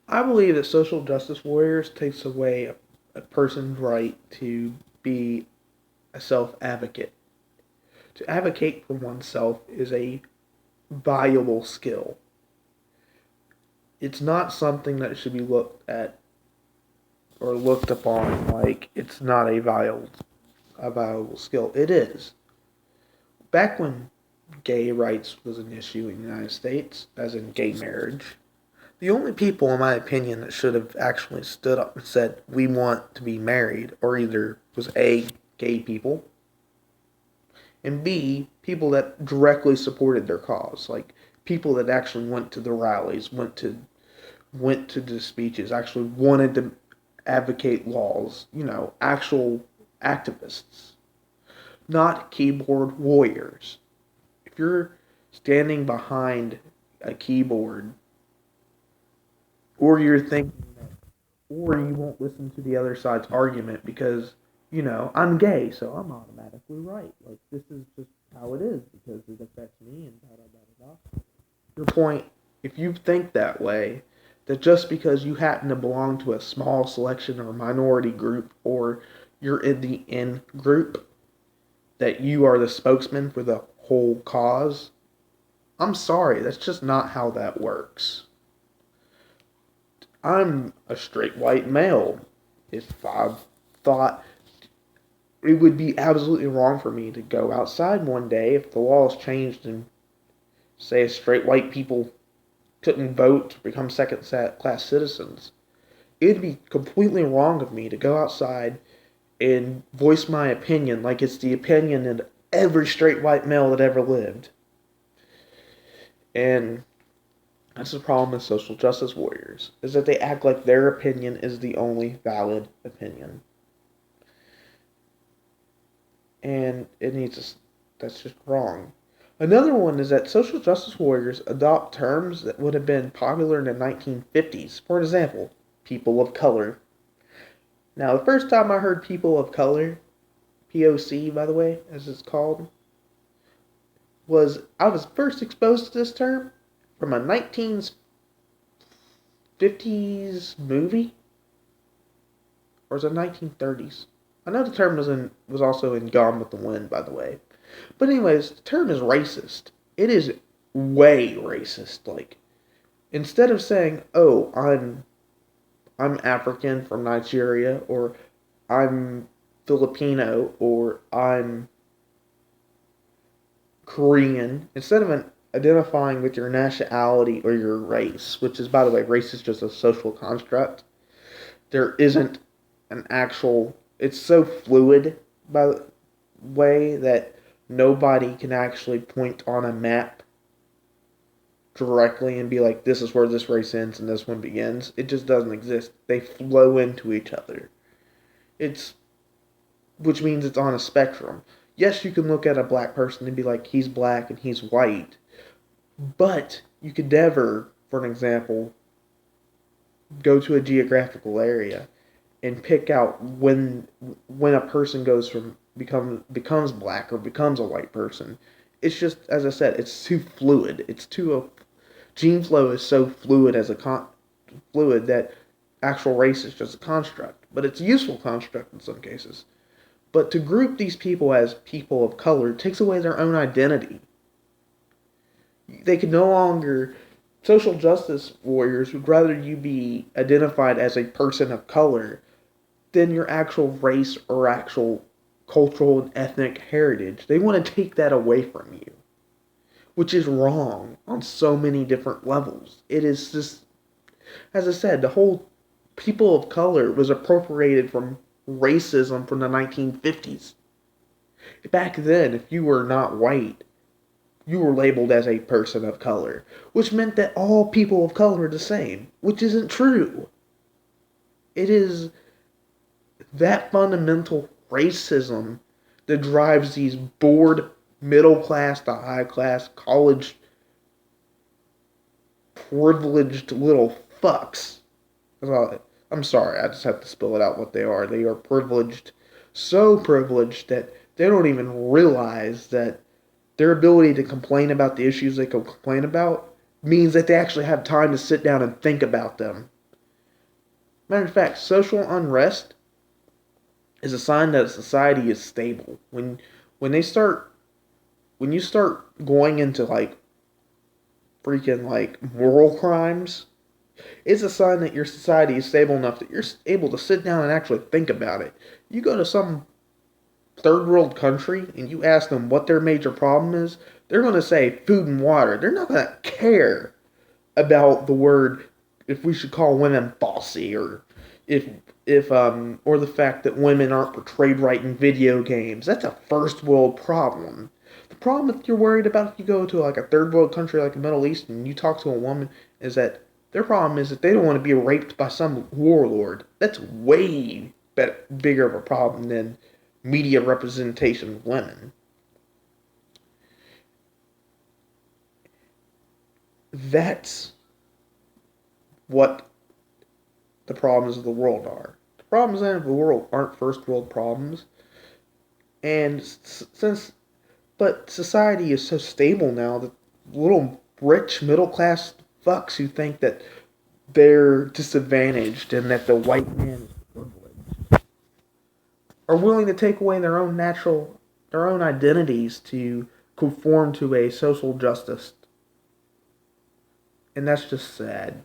I believe that social justice warriors takes away a person's right to be a self-advocate. To advocate for oneself is a valuable skill. It's not something that should be looked at or looked upon like it's not a valuable skill. It is. Back when gay rights was an issue in the United States, as in gay marriage, the only people, in my opinion, that should have actually stood up and said, we want to be married, or either was A, gay people, and B, people that directly supported their cause. Like people that actually went to the rallies, went to the speeches, actually wanted to advocate laws, actual activists, not keyboard warriors. If you're standing behind a keyboard, or you're thinking that, or you won't listen to the other side's argument because, I'm gay, so I'm automatically right. Like, this is just how it is because it affects me and da da da da da. Your point, if you think that way, that just because you happen to belong to a small selection or minority group, or you're in the in group, that you are the spokesman for the whole cause, I'm sorry, that's just not how that works. I'm a straight white male. If I thought it would be absolutely wrong for me to go outside one day if the laws changed and say straight white people couldn't vote to become second class citizens, it'd be completely wrong of me to go outside and voice my opinion like it's the opinion of every straight white male that ever lived. And that's the problem with social justice warriors, is that they act like their opinion is the only valid opinion. And that's just wrong. Another one is that social justice warriors adopt terms that would have been popular in the 1950s. For example, people of color. Now, the first time I heard people of color, POC by the way, as it's called, I was first exposed to this term from a 1950s movie, or was it 1930s? I know the term was also in Gone with the Wind, by the way. But anyways, the term is racist. It is way racist. Like, instead of saying, "Oh, I'm African from Nigeria," or "I'm Filipino," or "I'm Korean," instead of identifying with your nationality or your race, which is, by the way, race is just a social construct. There isn't an actual. It's so fluid, by the way, that nobody can actually point on a map directly and be like, this is where this race ends and this one begins. It just doesn't exist. They flow into each other. It's Which means it's on a spectrum. Yes, you can look at a black person and be like, he's black and he's white, but you could never, for an example, go to a geographical area and pick out when a person goes from becomes black or becomes a white person. It's just, as I said, it's too fluid. Gene flow is so fluid that actual race is just a construct, but it's a useful construct in some cases. But to group these people as people of color takes away their own identity. They can no longer Social justice warriors would rather you be identified as a person of color than your actual race or actual cultural and ethnic heritage. They want to take that away from you, which is wrong on so many different levels. It is just, as I said, the whole people of color was appropriated from racism from the 1950s. Back then, if you were not white, you were labeled as a person of color, which meant that all people of color are the same, which isn't true. It is that fundamental racism that drives these bored middle class to high class college privileged little fucks. I'm sorry, I just have to spill it out what they are. They are privileged, so privileged that they don't even realize that their ability to complain about the issues they can complain about means that they actually have time to sit down and think about them. Matter of fact, social unrest is a sign that a society is stable. When they start when you start going into like freaking like moral crimes, it's a sign that your society is stable enough that you're able to sit down and actually think about it. You go to some third world country and you ask them what their major problem is, they're going to say food and water. They're not going to care about the word, if we should call women bossy, or if or the fact that women aren't portrayed right in video games. That's a first world problem. The problem if you're worried about if you go to like a third world country like the Middle East and you talk to a woman is that their problem is that they don't want to be raped by some warlord. That's way bigger of a problem than media representation of women. That's what the problems of the world are. The problems of the world aren't first world problems. And since, but society is so stable now that little rich middle class fucks who think that they're disadvantaged and that the white man is privileged are willing to take away their own identities to conform to a social justice. And that's just sad.